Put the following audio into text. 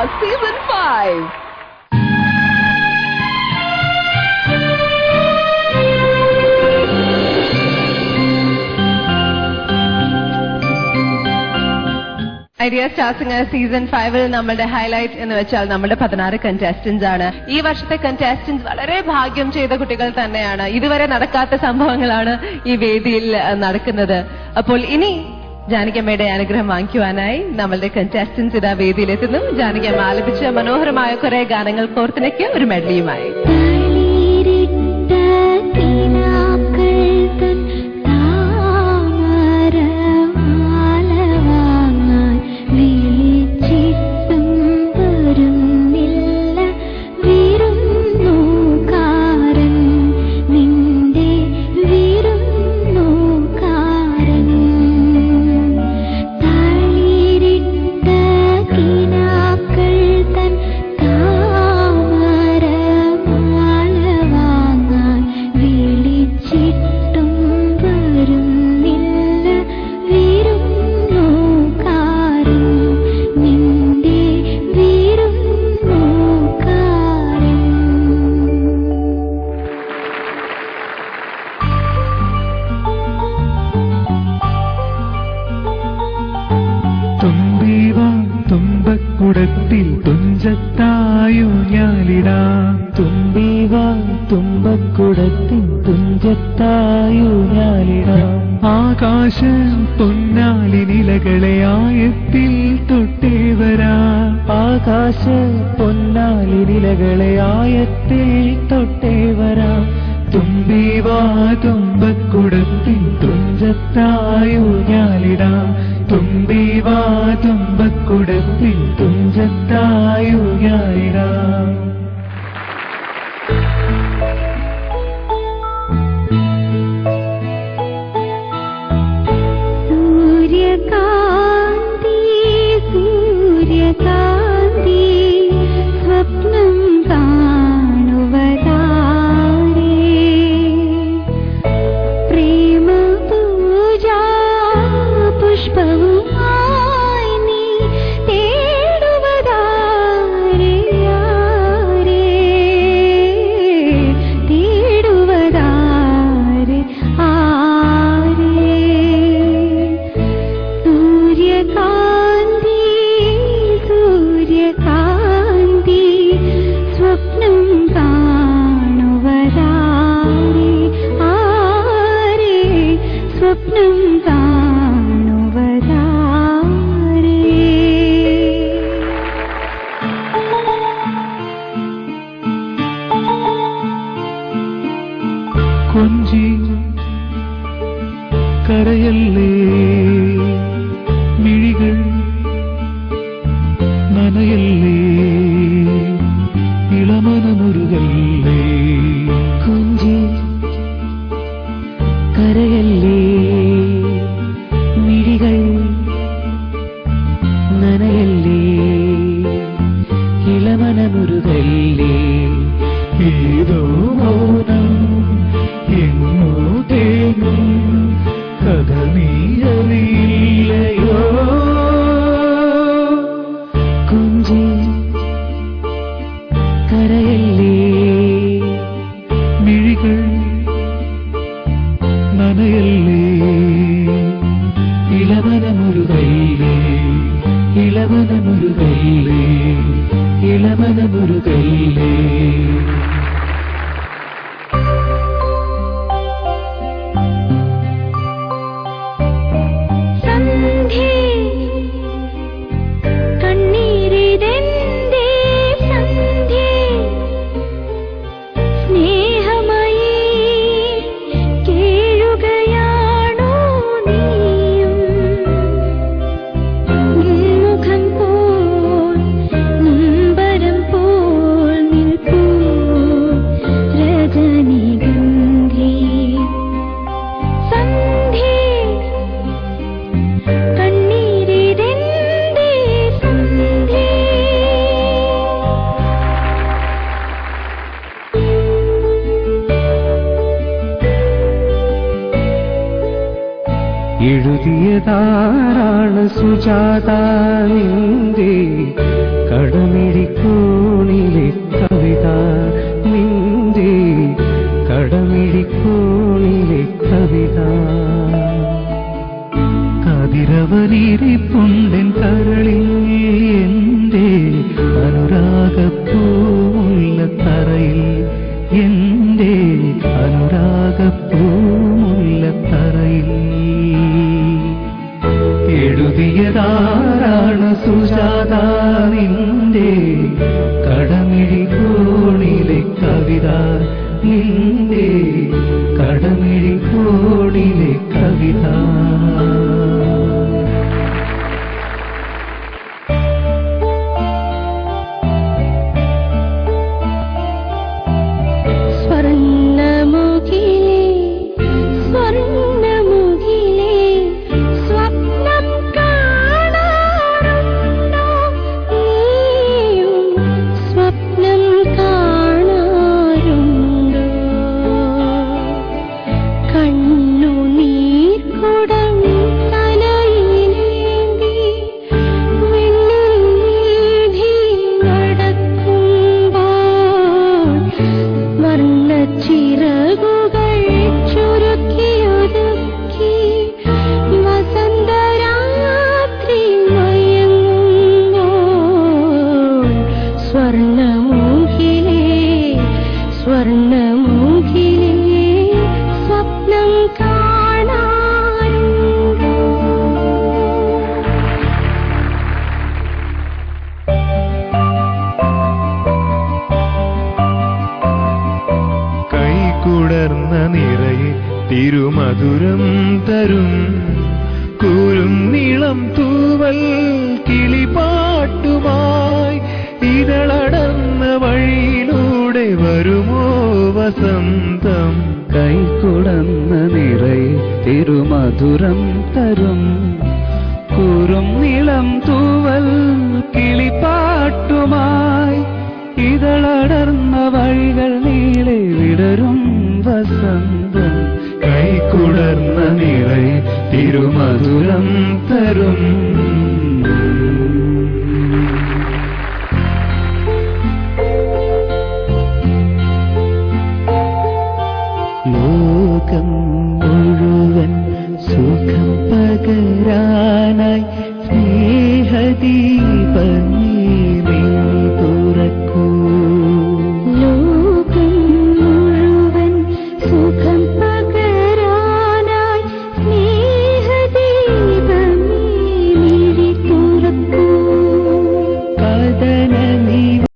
Season 5. Idea star singer season 5-ൽ നമ്മുടെ highlight എന്ന് വെച്ചാൽ നമ്മുടെ 16 കണ്ടസ്റ്റന്റ്സ് ആണ്. ഈ വർഷത്തെ കണ്ടസ്റ്റന്റ്സ് വളരെ ഭാഗ്യം ചെയ്ത കുട്ടികൾ തന്നെയാണ്. ഇതുവരെ നടക്കാത്ത സംഭവങ്ങളാണ് ഈ വേദിയിൽ നടക്കുന്നത്. അപ്പോൾ ഇനി ജാനകിയമ്മയുടെ അനുഗ്രഹം വാങ്ങിക്കുവാനായി നമ്മളുടെ കണ്ടസ്റ്റന്റ്സ് ഇതാ വേദിയിലെത്തുന്നു. ജാനകിയമ്മ ആലപിച്ച മനോഹരമായ കുറെ ഗാനങ്ങൾ കോർത്തിണയ്ക്ക് ഒരു മെഡലിയുമായി. തുമ്പക്കുടത്തിൽ തുഞ്ചത്തായൂഞ്ഞാലിടാം. തുമ്പീവാ തുമ്പക്കുടത്തിൽ തുഞ്ചത്തായൂഞ്ഞാലിടാം. ആകാശ പൊന്നാലിനിലകളെ ആയത്തിൽ തൊട്ടേ വരാം. ആകാശ പൊന്നാലിനിലകളെ ആയത്തിൽ തൊട്ടേ വരാം. തുമ്പീവാ തുമ്പക്കുടത്തിൽ തുഞ്ചത്തായൂഞ്ഞാലിടാം. തുമ്പീവാ തുമ്പക്കുടത്തിൽ തുഞ്ചത്തായൂഞ്ഞാലിടാം. സൂര്യകാന്തി സൂര്യകാന്തി സ്വപ്നം കാണുവതാരേ. പ്രേമ പൂജാ പുഷ്പവുമായി നീ തേടുവതാരേ. തേടുവതാരേ ആരേ. സൂര്യകാന്തി സൂര്യകാന്തി സ്വപ്നം കാണുവതാരേ. ആരേ സ്വപ്നം കാണുവതാരേ. കൊഞ്ചി കരയല്ലേ, മിഴികൾ നനയല്ലേ, ഇളമനമുരുകല്ലേ. കൊഞ്ചി കരയല്ലേ, മിഴികൾ നനയല്ലേ, ഇളമനമുരുകല്ലേ. ഏതോ മൗനം എങ്ങോ തേങ്ങും കഥ നീയറിയില്ലയോ. കൊഞ്ചി കരയല്ലേ, മിഴികൾ നനയല്ലേ, ഇളമനമുരുകല്ലേ, ഇളമനമുരുകല്ലേ, ഇളമനമുരുകല്ലേ. എഴുതിയതാരാണ് സുജാത നിന്റെ കടമേ. അവനിരിപ്പുണ്ടൻ കരളിൽ എന്റെ അനുരാഗപ്പൂമുള്ള തറയിൽ എന്റെ അനുരാഗപ്പൂമുള്ള തറയിൽ എഴുതിയതാരാണ് സുജാത നിന്റെ കടമിഴി കോണിലെ കവിത നിന്റെ കടമിഴി കോണിലെ കവിത കുടർന്ന നിറയെ തിരുമധുരം തരും കൂരും നീളം തൂവൽ കിളിപാട്ടുമായി ഇതളടർന്ന വഴിയിലൂടെ വരുമോ വസന്തം കൈക്കുടന്ന നിറയെ തിരുമധുരം തരും കൂറും നീളം തൂവൽ കിളിപ്പാട്ടുമായി ഇതളടർന്ന വഴികൾ നീളെ വിടരും വസന്തം കൈക്കുടർന്ന നിറയെ തിരുമധുരം തരും ലോകം മുഴുവൻ സുഖം പകരാനായി സ്നേഹദീപം